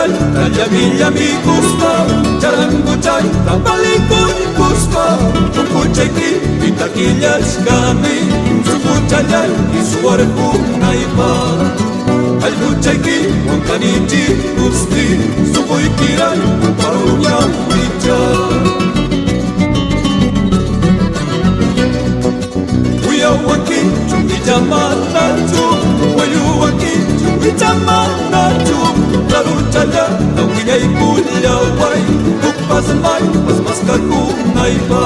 chay, yami kuspa, charango chay, tapalikun kuspa, kukucheki, itakillas kami, sukuchayay, isuarku naipa. Alkucheki, unkanichi, gusti, sukuikiray, parunyam wicha. Uyawaki, chumijamanatu, wayuwaki, chumijamanatu, laruchaya, nawiyay kulyaway, ukpasamay, masmaskakunay pa.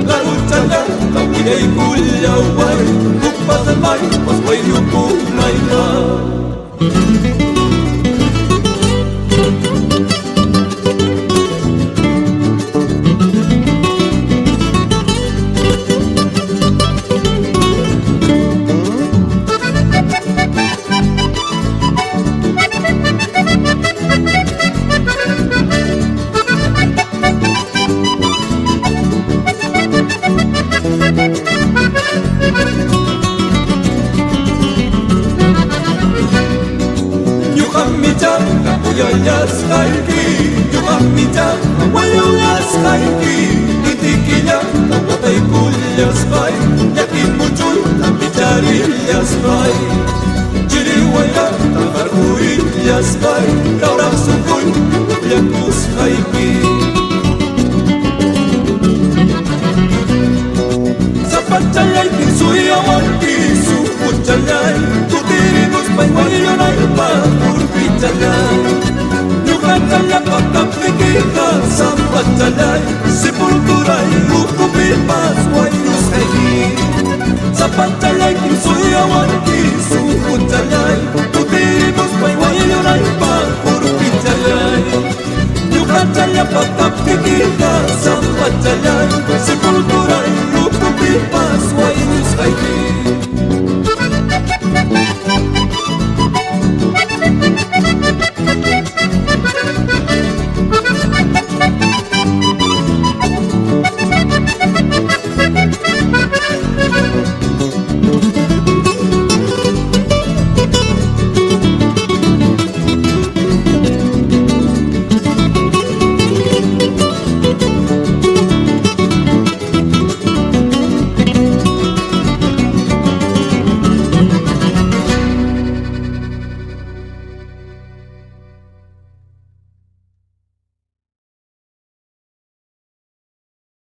Laruchaya, nawiyay kulyaway, ukpasamay, maswayukunay pa. Yayas kaiki, yukamita, wayulas kaiki, itikilla, tapatay kulyas bay, yakin muchul, tapicharillas bay, chiriwaya, tabarkuillas bay, kaurak sukuy, yakus kaiki.